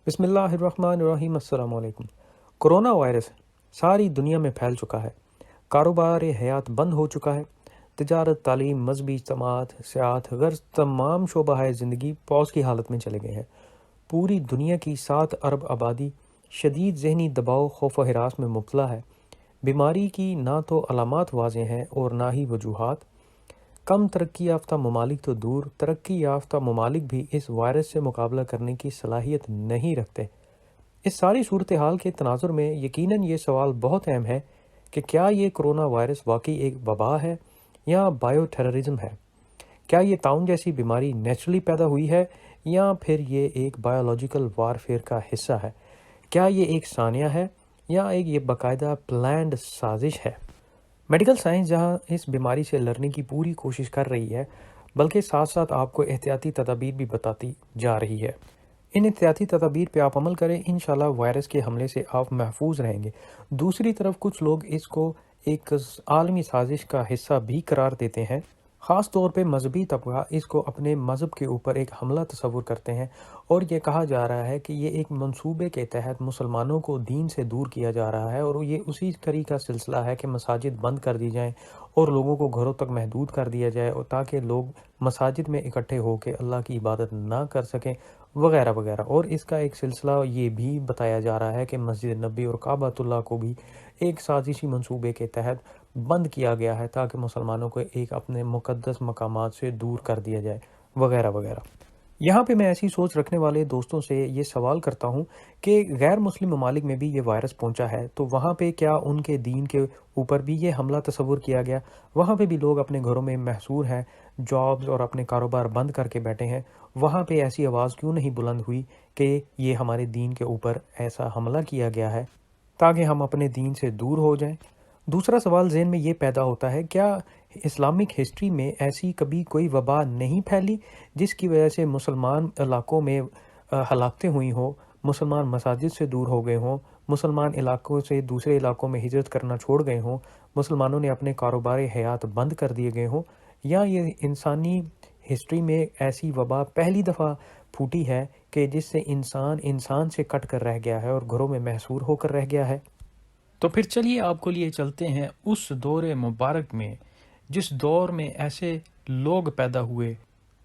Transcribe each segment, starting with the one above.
بسم اللہ الرحمن الرحیم۔ السلام علیکم۔ کرونا وائرس ساری دنیا میں پھیل چکا ہے، کاروبار حیات بند ہو چکا ہے، تجارت، تعلیم، مذہبی اجتماعات، سیاحت غرض تمام شعبہ زندگی پوز کی حالت میں چلے گئے ہیں۔ پوری دنیا کی 7 ارب آبادی شدید ذہنی دباؤ، خوف و ہراس میں مبتلا ہے۔ بیماری کی نہ تو علامات واضح ہیں اور نہ ہی وجوہات۔ کم ترقی یافتہ ممالک تو دور، ترقی یافتہ ممالک بھی اس وائرس سے مقابلہ کرنے کی صلاحیت نہیں رکھتے۔ اس ساری صورتحال کے تناظر میں یقیناً یہ سوال بہت اہم ہے کہ کیا یہ کرونا وائرس واقعی ایک وبا ہے یا بائیو ٹیررزم ہے؟ کیا یہ طاعون جیسی بیماری نیچرلی پیدا ہوئی ہے یا پھر یہ ایک بایولوجیکل وارفیئر کا حصہ ہے؟ کیا یہ ایک ثانیہ ہے یا ایک یہ باقاعدہ پلانڈ سازش ہے؟ میڈیکل سائنس جہاں اس بیماری سے لڑنے کی پوری کوشش کر رہی ہے، بلکہ ساتھ ساتھ آپ کو احتیاطی تدابیر بھی بتاتی جا رہی ہے۔ ان احتیاطی تدابیر پہ آپ عمل کریں، انشاءاللہ وائرس کے حملے سے آپ محفوظ رہیں گے۔ دوسری طرف کچھ لوگ اس کو ایک عالمی سازش کا حصہ بھی قرار دیتے ہیں۔ خاص طور پہ مذہبی طبقہ اس کو اپنے مذہب کے اوپر ایک حملہ تصور کرتے ہیں، اور یہ کہا جا رہا ہے کہ یہ ایک منصوبے کے تحت مسلمانوں کو دین سے دور کیا جا رہا ہے، اور یہ اسی کڑی کا سلسلہ ہے کہ مساجد بند کر دی جائیں اور لوگوں کو گھروں تک محدود کر دیا جائے، اور تاکہ لوگ مساجد میں اکٹھے ہو کے اللہ کی عبادت نہ کر سکیں وغیرہ وغیرہ۔ اور اس کا ایک سلسلہ یہ بھی بتایا جا رہا ہے کہ مسجد نبی اور کعبۃ اللہ کو بھی ایک سازشی منصوبے کے تحت بند کیا گیا ہے، تاکہ مسلمانوں کو ایک اپنے مقدس مقامات سے دور کر دیا جائے وغیرہ وغیرہ۔ یہاں پہ میں ایسی سوچ رکھنے والے دوستوں سے یہ سوال کرتا ہوں کہ غیر مسلم ممالک میں بھی یہ وائرس پہنچا ہے، تو وہاں پہ کیا ان کے دین کے اوپر بھی یہ حملہ تصور کیا گیا؟ وہاں پہ بھی لوگ اپنے گھروں میں محصور ہیں، جابز اور اپنے کاروبار بند کر کے بیٹھے ہیں، وہاں پہ ایسی آواز کیوں نہیں بلند ہوئی کہ یہ ہمارے دین کے اوپر ایسا حملہ کیا گیا ہے تاکہ ہم اپنے دین سے دور ہو جائیں؟ دوسرا سوال ذہن میں یہ پیدا ہوتا ہے، کیا اسلامک ہسٹری میں ایسی کبھی کوئی وبا نہیں پھیلی جس کی وجہ سے مسلمان علاقوں میں ہلاکتیں ہوئی ہوں، مسلمان مساجد سے دور ہو گئے ہوں، مسلمان علاقوں سے دوسرے علاقوں میں ہجرت کرنا چھوڑ گئے ہوں، مسلمانوں نے اپنے کاروبار حیات بند کر دیے گئے ہوں؟ یا یہ انسانی ہسٹری میں ایسی وبا پہلی دفعہ پھوٹی ہے کہ جس سے انسان سے کٹ کر رہ گیا ہے اور گھروں میں محصور ہو کر رہ گیا ہے؟ تو پھر چلیے آپ کو لیے چلتے ہیں اس دور مبارک میں جس دور میں ایسے لوگ پیدا ہوئے،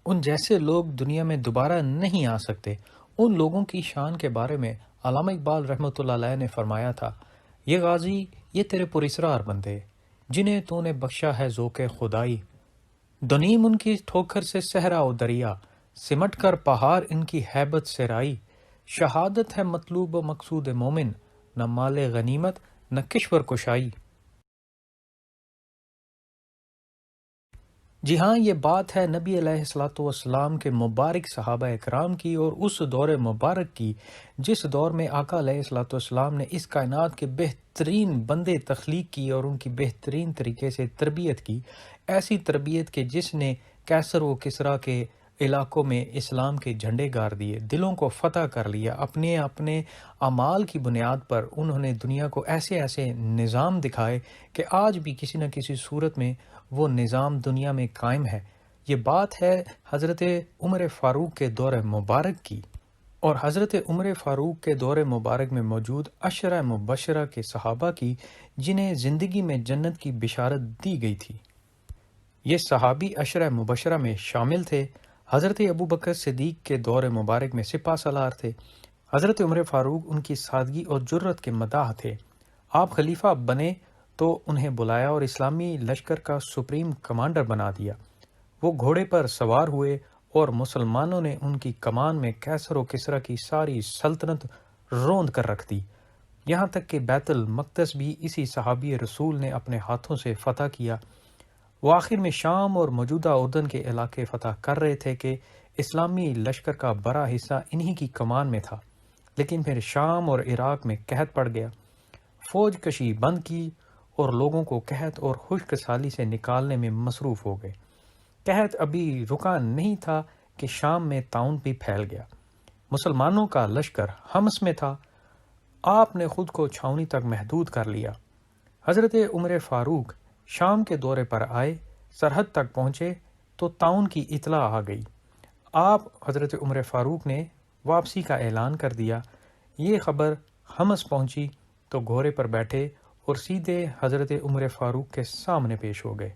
ان جیسے لوگ دنیا میں دوبارہ نہیں آ سکتے۔ ان لوگوں کی شان کے بارے میں علامہ اقبال رحمۃ اللہ علیہ نے فرمایا تھا، یہ غازی، یہ تیرے پراسرار بندے، جنہیں تو نے بخشا ہے ذوق خدائی، دنیم ان کی ٹھوکر سے صحرا و دریا، سمٹ کر پہاڑ ان کی ہیبت سرائی، شہادت ہے مطلوب و مقصود مومن، نہ مال غنیمت نہ کشور کشائی۔ جی ہاں، یہ بات ہے نبی علیہ الصلاۃ والسلام کے مبارک صحابہ اکرام کی، اور اس دور مبارک کی جس دور میں آقا علیہ الصلاۃ والسلام نے اس کائنات کے بہترین بندے تخلیق کی اور ان کی بہترین طریقے سے تربیت کی، ایسی تربیت کہ جس نے کیسر و کسریٰ کے علاقوں میں اسلام کے جھنڈے گاڑ دیے، دلوں کو فتح کر لیا، اپنے اعمال کی بنیاد پر انہوں نے دنیا کو ایسے ایسے نظام دکھائے کہ آج بھی کسی نہ کسی صورت میں وہ نظام دنیا میں قائم ہے۔ یہ بات ہے حضرت عمر فاروق کے دور مبارک کی، اور حضرت عمر فاروق کے دور مبارک میں موجود عشرہ مبشرہ کے صحابہ کی، جنہیں زندگی میں جنت کی بشارت دی گئی تھی۔ یہ صحابی عشرہ مبشرہ میں شامل تھے۔ حضرت ابوبکر صدیق کے دور مبارک میں سپہ سالار تھے۔ حضرت عمر فاروق ان کی سادگی اور جرت کے مداح تھے۔ آپ خلیفہ بنے تو انہیں بلایا اور اسلامی لشکر کا سپریم کمانڈر بنا دیا۔ وہ گھوڑے پر سوار ہوئے اور مسلمانوں نے ان کی کمان میں کیسر و کسریٰ کی ساری سلطنت روند کر رکھ دی، یہاں تک کہ بیت المقدس بھی اسی صحابی رسول نے اپنے ہاتھوں سے فتح کیا۔ وہ آخر میں شام اور موجودہ اردن کے علاقے فتح کر رہے تھے کہ اسلامی لشکر کا بڑا حصہ انہی کی کمان میں تھا، لیکن پھر شام اور عراق میں قحط پڑ گیا۔ فوج کشی بند کی اور لوگوں کو قحط اور خشک سالی سے نکالنے میں مصروف ہو گئے۔ قحط ابھی رکا نہیں تھا کہ شام میں طاعون بھی پھیل گیا۔ مسلمانوں کا لشکر حمص میں تھا، آپ نے خود کو چھاؤنی تک محدود کر لیا۔ حضرت عمر فاروق شام کے دورے پر آئے، سرحد تک پہنچے تو طاعون کی اطلاع آ گئی۔ آپ حضرت عمر فاروق نے واپسی کا اعلان کر دیا۔ یہ خبر حمص پہنچی تو گھوڑے پر بیٹھے اور سیدھے حضرت عمر فاروق کے سامنے پیش ہو گئے۔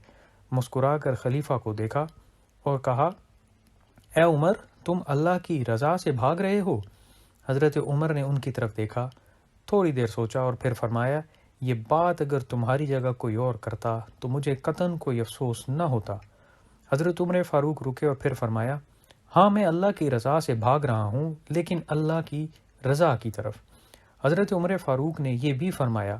مسکرا کر خلیفہ کو دیکھا اور کہا، اے عمر، تم اللہ کی رضا سے بھاگ رہے ہو؟ حضرت عمر نے ان کی طرف دیکھا، تھوڑی دیر سوچا اور پھر فرمایا، یہ بات اگر تمہاری جگہ کوئی اور کرتا تو مجھے قطعاً کوئی افسوس نہ ہوتا۔ حضرت عمر فاروق رکے اور پھر فرمایا، ہاں میں اللہ کی رضا سے بھاگ رہا ہوں، لیکن اللہ کی رضا کی طرف۔ حضرت عمر فاروق نے یہ بھی فرمایا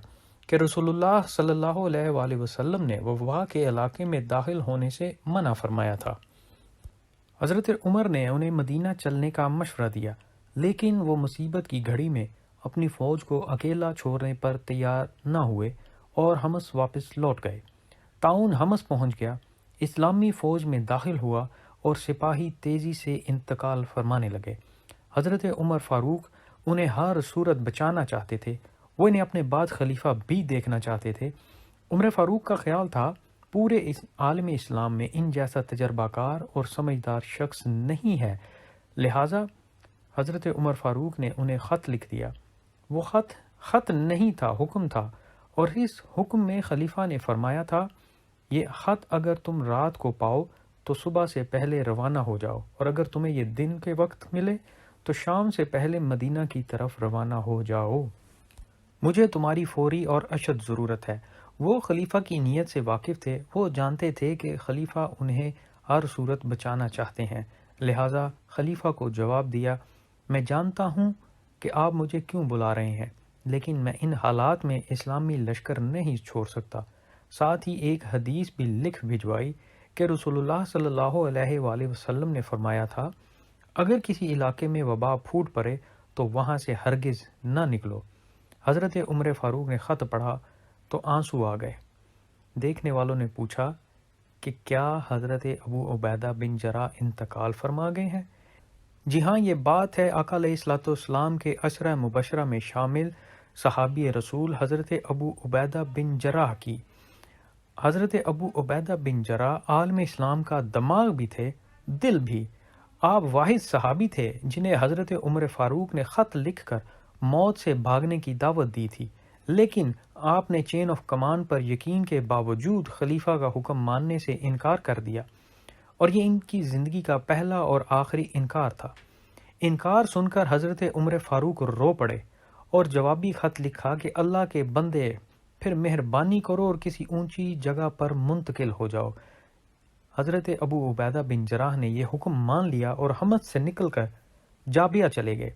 کہ رسول اللہ صلی اللہ علیہ وآلہ وسلم نے وبا کے علاقے میں داخل ہونے سے منع فرمایا تھا۔ حضرت عمر نے انہیں مدینہ چلنے کا مشورہ دیا، لیکن وہ مصیبت کی گھڑی میں اپنی فوج کو اکیلا چھوڑنے پر تیار نہ ہوئے اور حمص واپس لوٹ گئے۔ طاعون حمص پہنچ گیا، اسلامی فوج میں داخل ہوا اور سپاہی تیزی سے انتقال فرمانے لگے۔ حضرت عمر فاروق انہیں ہر صورت بچانا چاہتے تھے، وہ انہیں اپنے بعد خلیفہ بھی دیکھنا چاہتے تھے۔ عمر فاروق کا خیال تھا پورے عالم اسلام میں ان جیسا تجربہ کار اور سمجھدار شخص نہیں ہے، لہٰذا حضرت عمر فاروق نے انہیں خط لکھ دیا۔ وہ خط نہیں تھا، حکم تھا، اور اس حکم میں خلیفہ نے فرمایا تھا، یہ خط اگر تم رات کو پاؤ تو صبح سے پہلے روانہ ہو جاؤ، اور اگر تمہیں یہ دن کے وقت ملے تو شام سے پہلے مدینہ کی طرف روانہ ہو جاؤ۔ مجھے تمہاری فوری اور اشد ضرورت ہے۔ وہ خلیفہ کی نیت سے واقف تھے، وہ جانتے تھے کہ خلیفہ انہیں ہر صورت بچانا چاہتے ہیں، لہٰذا خلیفہ کو جواب دیا، میں جانتا ہوں کہ آپ مجھے کیوں بلا رہے ہیں، لیکن میں ان حالات میں اسلامی لشکر نہیں چھوڑ سکتا۔ ساتھ ہی ایک حدیث بھی لکھ بھجوائی کہ رسول اللہ صلی اللہ علیہ وآلہ وسلم نے فرمایا تھا، اگر کسی علاقے میں وبا پھوٹ پڑے تو وہاں سے ہرگز نہ نکلو۔ حضرت عمر فاروق نے خط پڑھا تو آنسو آ گئے۔ دیکھنے والوں نے پوچھا کہ کیا حضرت ابو عبیدہ بن جراح انتقال فرما گئے ہیں؟ جی ہاں، یہ بات ہے آقا علیہ الصلوۃ والسلام کے عشرہ مبشرہ میں شامل صحابی رسول حضرت ابو عبیدہ بن جراح کی۔ حضرت ابو عبیدہ بن جراح عالم اسلام کا دماغ بھی تھے، دل بھی۔ آپ واحد صحابی تھے جنہیں حضرت عمر فاروق نے خط لکھ کر موت سے بھاگنے کی دعوت دی تھی، لیکن آپ نے چین آف کمانڈ پر یقین کے باوجود خلیفہ کا حکم ماننے سے انکار کر دیا، اور یہ ان کی زندگی کا پہلا اور آخری انکار تھا۔ انکار سن کر حضرت عمر فاروق رو پڑے اور جوابی خط لکھا کہ اللہ کے بندے، پھر مہربانی کرو اور کسی اونچی جگہ پر منتقل ہو جاؤ۔ حضرت ابو عبیدہ بن جراح نے یہ حکم مان لیا اور حمص سے نکل کر جابیہ چلے گئے۔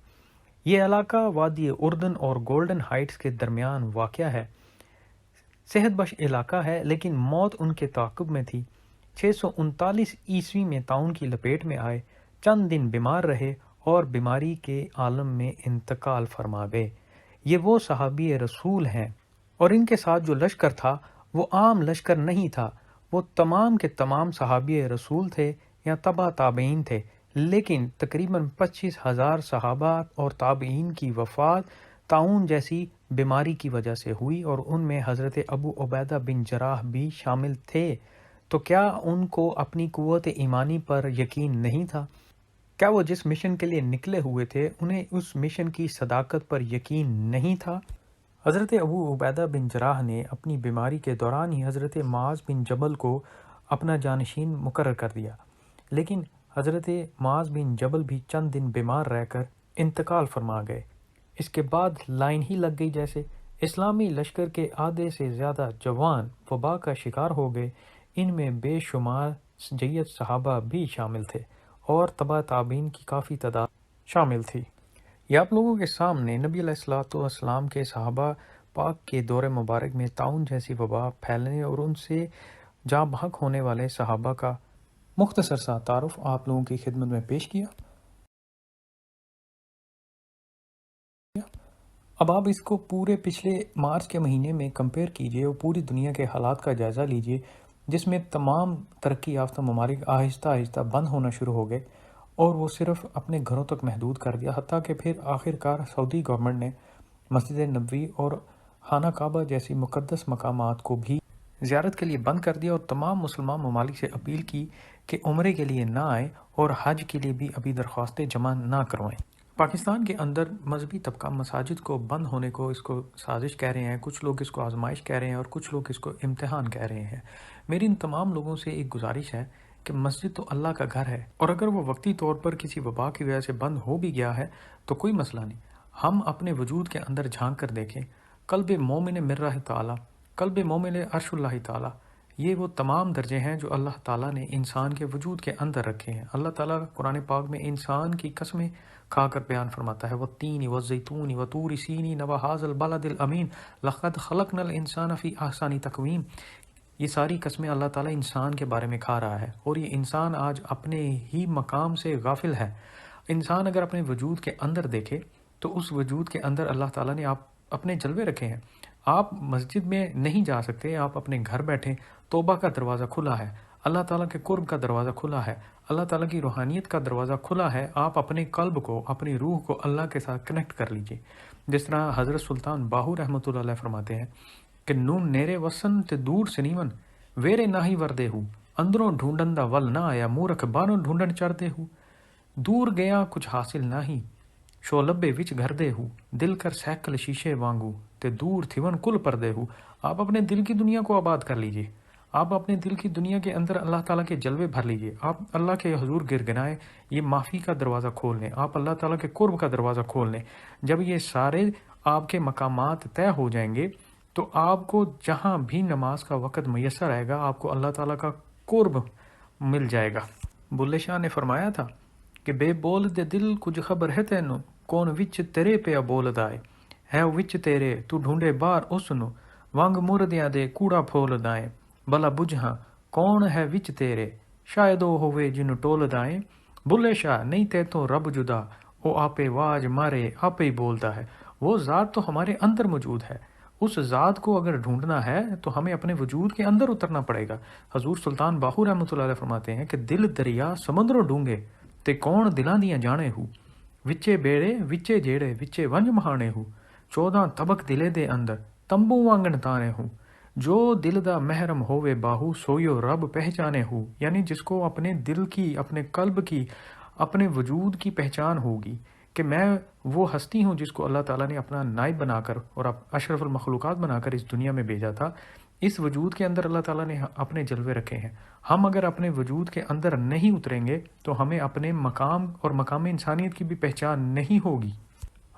یہ علاقہ وادی اردن اور گولڈن ہائٹس کے درمیان واقع ہے۔ صحت بخش علاقہ ہے، لیکن موت ان کے تعاقب میں تھی۔ 639 عیسوی میں طاعون کی لپیٹ میں آئے، چند دن بیمار رہے اور بیماری کے عالم میں انتقال فرما گئے۔ یہ وہ صحابی رسول ہیں، اور ان کے ساتھ جو لشکر تھا وہ عام لشکر نہیں تھا، وہ تمام کے تمام صحابی رسول تھے یا تبع تابعین تھے، لیکن تقریباً 25,000 صحابہ اور تابعین کی وفات طاعون جیسی بیماری کی وجہ سے ہوئی، اور ان میں حضرت ابو عبیدہ بن جراح بھی شامل تھے۔ تو کیا ان کو اپنی قوت ایمانی پر یقین نہیں تھا؟ کیا وہ جس مشن کے لیے نکلے ہوئے تھے انہیں اس مشن کی صداقت پر یقین نہیں تھا؟ حضرت ابو عبیدہ بن جراح نے اپنی بیماری کے دوران ہی حضرت معاذ بن جبل کو اپنا جانشین مقرر کر دیا، لیکن حضرت معاذ بن جبل بھی چند دن بیمار رہ کر انتقال فرما گئے۔ اس کے بعد لائن ہی لگ گئی جیسے۔ اسلامی لشکر کے آدھے سے زیادہ جوان وبا کا شکار ہو گئے، ان میں بے شمار جید صحابہ بھی شامل تھے اور تبع تابعین کی کافی تعداد شامل تھی۔ یہ آپ لوگوں کے سامنے نبی علیہ الصلوۃ والسلام کے صحابہ پاک کے دور مبارک میں طاعون جیسی وبا پھیلنے اور ان سے جاں بحق ہونے والے صحابہ کا مختصر سا تعارف آپ لوگوں کی خدمت میں پیش کیا۔ اب آپ اس کو پورے پچھلے مارچ کے مہینے میں کمپیئر کیجئے اور پوری دنیا کے حالات کا جائزہ لیجئے، جس میں تمام ترقی یافتہ ممالک آہستہ آہستہ بند ہونا شروع ہو گئے اور وہ صرف اپنے گھروں تک محدود کر دیا، حتیٰ کہ پھر آخر کار سعودی گورنمنٹ نے مسجد نبوی اور خانہ کعبہ جیسی مقدس مقامات کو بھی زیارت کے لیے بند کر دیا، اور تمام مسلمان ممالک سے اپیل کی کہ عمرے کے لیے نہ آئیں اور حج کے لیے بھی ابھی درخواستیں جمع نہ کروائیں۔ پاکستان کے اندر مذہبی طبقہ مساجد کو بند ہونے کو اس کو سازش کہہ رہے ہیں، کچھ لوگ اس کو آزمائش کہہ رہے ہیں اور کچھ لوگ اس کو امتحان کہہ رہے ہیں۔ میری ان تمام لوگوں سے ایک گزارش ہے کہ مسجد تو اللہ کا گھر ہے، اور اگر وہ وقتی طور پر کسی وبا کی وجہ سے بند ہو بھی گیا ہے تو کوئی مسئلہ نہیں۔ ہم اپنے وجود کے اندر جھانک کر دیکھیں، قلب مومن مرہ تعالیٰ، قلب مومن عرش اللہ تعالیٰ، یہ وہ تمام درجے ہیں جو اللہ تعالیٰ نے انسان کے وجود کے اندر رکھے ہیں۔ اللہ تعالیٰ قرآن پاک میں انسان کی قسمیں کھا کر بیان فرماتا ہے، وَالتِّینِ وَالزَّیْتُونِ وَطُورِ سِینِینَ وَهَٰذَا الْبَلَدِ الْأَمِینِ لَقَدْ خَلَقْنَا الْإِنسَانَ فِی أَحْسَنِ تَقْوِیمٍ۔ یہ ساری قسمیں اللہ تعالیٰ انسان کے بارے میں کھا رہا ہے، اور یہ انسان آج اپنے ہی مقام سے غافل ہے۔ انسان اگر اپنے وجود کے اندر دیکھے تو اس وجود کے اندر اللہ تعالیٰ نے اپنے جلوے رکھے ہیں۔ آپ مسجد میں نہیں جا سکتے، آپ اپنے گھر بیٹھیں، توبہ کا دروازہ کھلا ہے، اللہ تعالیٰ کے قرب کا دروازہ کھلا ہے، اللہ تعالیٰ کی روحانیت کا دروازہ کھلا ہے۔ آپ اپنے قلب کو، اپنی روح کو اللہ کے ساتھ کنیکٹ کر لیجئے۔ جس طرح حضرت سلطان باہو رحمۃ اللہ علیہ فرماتے ہیں کہ نون نیرے وسن تے دور سنیون ویرے ناہی وردے ہو، اندروں ڈھونڈن دا ول نہ آیا، مورخ بانوں ڈھونڈن چڑھتے ہو، دور گیا کچھ حاصل نہیں، شولبے وچ گھردے ہو، دل کر سیکل شیشے وانگو تے دور تھیون کل پردے ہو۔ آپ اپنے دل کی دنیا کو آباد کر لیجئے، آپ اپنے دل کی دنیا کے اندر اللہ تعالیٰ کے جلوے بھر لیجئے، آپ اللہ کے حضور گرگنائے، یہ معافی کا دروازہ کھول لیں، آپ اللہ تعالیٰ کے قرب کا دروازہ کھول لیں۔ جب یہ سارے آپ کے مقامات طے ہو جائیں گے تو آپ کو جہاں بھی نماز کا وقت میسر آئے گا، آپ کو اللہ تعالیٰ کا قرب مل جائے گا۔ بلے شاہ نے فرمایا تھا کہ بے بول دے دل کچھ خبر ہے تینوں، کون وچ تیرے پیا بول دائے، ہے وچ تیرے تو ڈھونڈے بار اس نو، وانگ مردیاں دے کوڑا پھول دائیں، بلا بجھاں کون ہے وچ تیرے، شاید او ہوئے جنو ٹول دائیں۔ بلے شاہ نہیں تے تو رب جدا، او آپے واج مارے آپے ہی بولتا ہے۔ وہ ذات تو ہمارے اندر موجود ہے، اس ذات کو اگر ڈھونڈنا ہے تو ہمیں اپنے وجود کے اندر اترنا پڑے گا۔ حضور سلطان باہو رحمۃ اللہ علیہ فرماتے ہیں کہ دل دریا سمندروں ڈونگے تے کون دلاں دیاں جانے ہو، وچے بیڑے وچے جیڑے وچے ونج مہانے ہو، 14 طبق دلے دے اندر تمبو وانگن تانے ہو، جو دل دا محرم ہووے باہو سویو رب پہچانے ہو۔ یعنی جس کو اپنے دل کی، اپنے قلب کی، اپنے وجود کی پہچان ہوگی کہ میں وہ ہستی ہوں جس کو اللہ تعالیٰ نے اپنا نائب بنا کر اور اشرف المخلوقات بنا کر اس دنیا میں بھیجا تھا، اس وجود کے اندر اللہ تعالیٰ نے اپنے جلوے رکھے ہیں۔ ہم اگر اپنے وجود کے اندر نہیں اتریں گے تو ہمیں اپنے مقام اور مقام انسانیت کی بھی پہچان نہیں ہوگی۔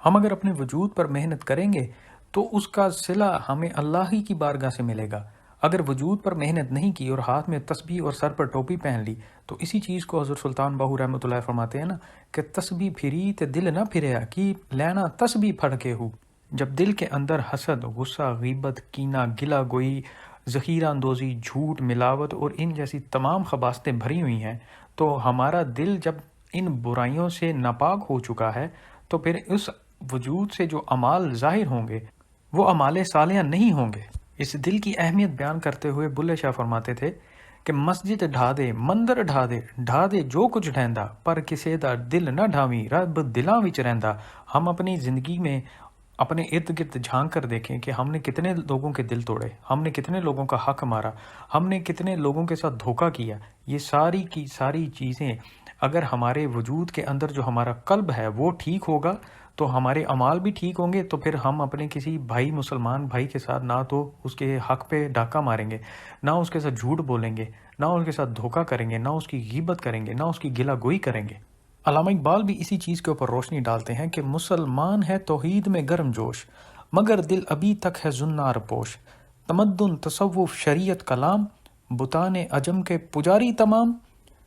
ہم اگر اپنے وجود پر محنت کریں گے تو اس کا صلہ ہمیں اللہ ہی کی بارگاہ سے ملے گا۔ اگر وجود پر محنت نہیں کی اور ہاتھ میں تسبیح اور سر پر ٹوپی پہن لی تو اسی چیز کو حضرت سلطان باہو رحمۃ اللہ فرماتے ہیں نا کہ تسبیح پھری تے دل نہ پھریا کی لینا تسبیح پھڑ کے ہو۔ جب دل کے اندر حسد، غصہ، غیبت، کینہ، گلہ گوئی، ذخیرہ اندوزی، جھوٹ، ملاوٹ اور ان جیسی تمام خباثتیں بھری ہوئی ہیں تو ہمارا دل جب ان برائیوں سے ناپاک ہو چکا ہے تو پھر اس وجود سے جو اعمال ظاہر ہوں گے وہ اعمال صالحہ نہیں ہوں گے۔ اس دل کی اہمیت بیان کرتے ہوئے بلے شاہ فرماتے تھے کہ مسجد ڈھا دے، مندر ڈھا دے جو کچھ ڈھیندا، پر کسے دا دل نہ ڈھاویں، رب دلاں وچ رہندا۔ ہم اپنی زندگی میں اپنے ارد گرد جھانک کر دیکھیں کہ ہم نے کتنے لوگوں کے دل توڑے، ہم نے کتنے لوگوں کا حق مارا، ہم نے کتنے لوگوں کے ساتھ دھوکہ کیا۔ یہ ساری کی ساری چیزیں اگر ہمارے وجود کے اندر جو ہمارا قلب ہے وہ ٹھیک ہوگا تو ہمارے اعمال بھی ٹھیک ہوں گے، تو پھر ہم اپنے کسی بھائی مسلمان بھائی کے ساتھ نہ تو اس کے حق پہ ڈاکہ ماریں گے، نہ اس کے ساتھ جھوٹ بولیں گے، نہ اس کے ساتھ دھوکہ کریں گے، نہ اس کی غیبت کریں گے، نہ اس کی گلہ گوئی کریں گے۔ علامہ اقبال بھی اسی چیز کے اوپر روشنی ڈالتے ہیں کہ مسلمان ہے توحید میں گرم جوش، مگر دل ابھی تک ہے زنار پوش، تمدن تصوف شریعت کلام، بتان عجم کے پجاری تمام،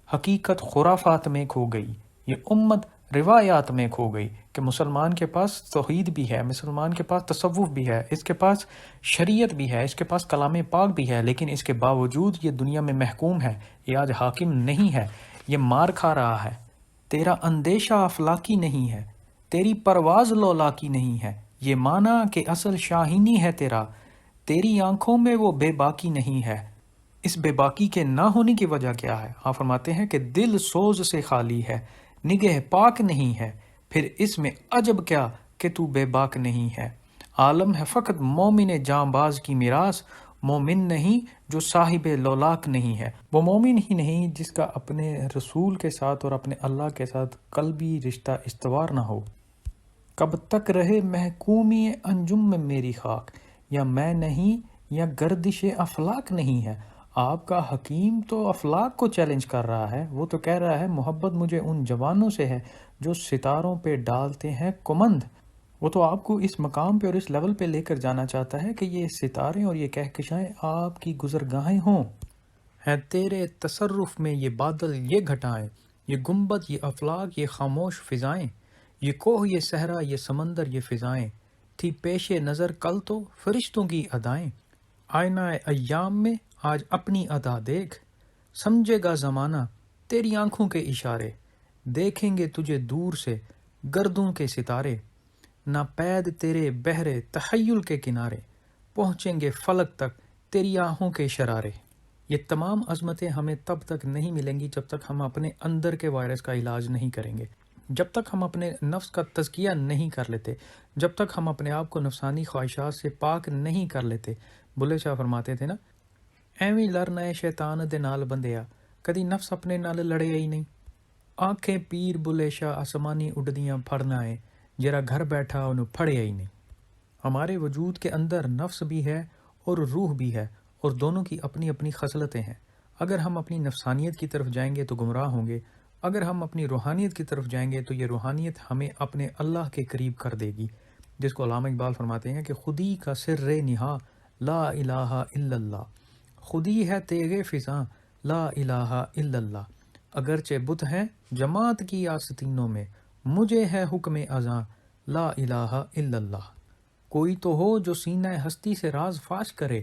حقیقت خرافات میں کھو گئی، یہ امت روایات میں کھو گئی۔ کہ مسلمان کے پاس توحید بھی ہے، مسلمان کے پاس تصوف بھی ہے، اس کے پاس شریعت بھی ہے، اس کے پاس کلام پاک بھی ہے، لیکن اس کے باوجود یہ دنیا میں محکوم ہے، یہ آج حاکم نہیں ہے، یہ مار کھا رہا ہے۔ تیرا اندیشہ افلاکی نہیں ہے، تیری پرواز لولاکی نہیں ہے، یہ مانا کہ اصل شاہینی ہے تیرا، تیری آنکھوں میں وہ بے باکی نہیں ہے۔ اس بے باکی کے نہ ہونے کی وجہ کیا ہے؟ آپ فرماتے ہیں کہ دل سوز سے خالی ہے، نگہ پاک نہیں ہے، پھر اس میں عجب کیا کہ تو بے باک نہیں ہے۔ عالم ہے فقط مومن جاں باز کی میراث، مومن نہیں جو صاحب لولاک نہیں ہے۔ وہ مومن ہی نہیں جس کا اپنے رسول کے ساتھ اور اپنے اللہ کے ساتھ قلبی رشتہ استوار نہ ہو۔ کب تک رہے محکومی انجم میں میری خاک، یا میں نہیں یا گردش افلاک نہیں ہے۔ آپ کا حکیم تو افلاک کو چیلنج کر رہا ہے، وہ تو کہہ رہا ہے محبت مجھے ان جوانوں سے ہے جو ستاروں پہ ڈالتے ہیں کمند۔ وہ تو آپ کو اس مقام پہ اور اس لیول پہ لے کر جانا چاہتا ہے کہ یہ ستارے اور یہ کہکشائیں آپ کی گزرگاہیں ہوں۔ ہے تیرے تصرف میں یہ بادل یہ گھٹائیں، یہ گنبد یہ افلاک یہ خاموش فضائیں، یہ کوہ یہ صحرا یہ سمندر یہ فضائیں، تھی پیش نظر کل تو فرشتوں کی ادائیں۔ آئینہ ایام میں آج اپنی ادا دیکھ، سمجھے گا زمانہ تیری آنکھوں کے اشارے، دیکھیں گے تجھے دور سے گردوں کے ستارے، نہ پید تیرے بحرے تخیل کے کنارے، پہنچیں گے فلک تک تیری آہوں کے شرارے۔ یہ تمام عظمتیں ہمیں تب تک نہیں ملیں گی جب تک ہم اپنے اندر کے وائرس کا علاج نہیں کریں گے، جب تک ہم اپنے نفس کا تزکیہ نہیں کر لیتے، جب تک ہم اپنے آپ کو نفسانی خواہشات سے پاک نہیں کر لیتے۔ بلے شاہ فرماتے تھے نا، ایویں لڑنا ہے شیطان دے نال بندیا، کدی نفس اپنے نال لڑیا ہی نہیں۔ آنکھیں پیر بلے شاہ آسمانی اڈدیاں پھڑنا ہے، جرا گھر بیٹھا انہوں پھڑیا ہی نہیں۔ ہمارے وجود کے اندر نفس بھی ہے اور روح بھی ہے، اور دونوں کی اپنی اپنی خصلتیں ہیں۔ اگر ہم اپنی نفسانیت کی طرف جائیں گے تو گمراہ ہوں گے، اگر ہم اپنی روحانیت کی طرف جائیں گے تو یہ روحانیت ہمیں اپنے اللہ کے قریب کر دے گی، جس کو علامہ اقبال فرماتے ہیں کہ خودی کا سر نہا لا الہ الا اللہ، خودی ہے تیغ فضاں لا الہ الا اللہ، اگرچہ بت ہیں جماعت کی آستینوں میں، مجھے ہے حکم اذاں لا الہ الا اللہ۔ کوئی تو ہو جو سینہ ہستی سے راز فاش کرے،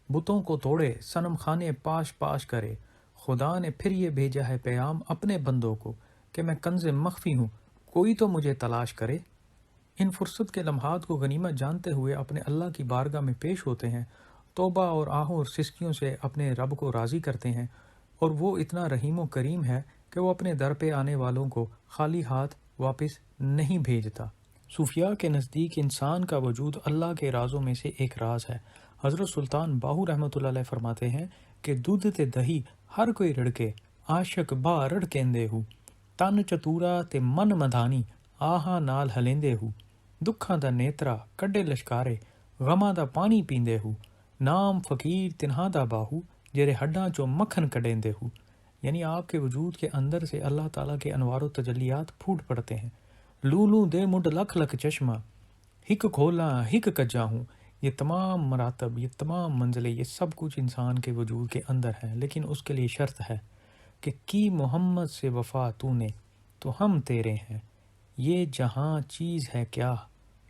بتوں کو توڑے صنم خانے پاش پاش کرے، خدا نے پھر یہ بھیجا ہے پیام اپنے بندوں کو کہ میں کنز مخفی ہوں، کوئی تو مجھے تلاش کرے۔ ان فرصت کے لمحات کو غنیمت جانتے ہوئے اپنے اللہ کی بارگاہ میں پیش ہوتے ہیں، توبہ اور آہوں اور سسکیوں سے اپنے رب کو راضی کرتے ہیں، اور وہ اتنا رحیم و کریم ہے کہ وہ اپنے در پہ آنے والوں کو خالی ہاتھ واپس نہیں بھیجتا۔ صوفیاء کے نزدیک انسان کا وجود اللہ کے رازوں میں سے ایک راز ہے۔ حضرت سلطان باہو رحمۃ اللہ علیہ فرماتے ہیں کہ دودھ تے دہی ہر کوئی رڑکے، عاشق با رڑ کیندے ہو، تن چتورا تے من مدانی آہاں نال ہلیندے ہو، دکھاں دا نیترا کڈے لشکارے، غماں دا پانی پیندے ہو، نام فقیر تنہا دا باہو جیرے ہڈاں چو مکھن کڈیندے ہو۔ یعنی آپ کے وجود کے اندر سے اللہ تعالیٰ کے انوار و تجلیات پھوٹ پڑتے ہیں۔ لولوں دے مڈ لکھ لکھ چشمہ، ہک کھولا ہک کجا ہوں۔ یہ تمام مراتب، یہ تمام منزلیں، یہ سب کچھ انسان کے وجود کے اندر ہے، لیکن اس کے لیے شرط ہے کہ کی محمد سے وفا تو نے تو ہم تیرے ہیں، یہ جہاں چیز ہے کیا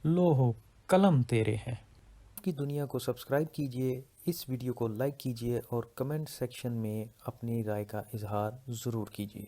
لوح و قلم تیرے ہیں۔ کی دنیا کو سبسکرائب کیجئے، اس ویڈیو کو لائک کیجئے اور کمنٹ سیکشن میں اپنی رائے کا اظہار ضرور کیجئے۔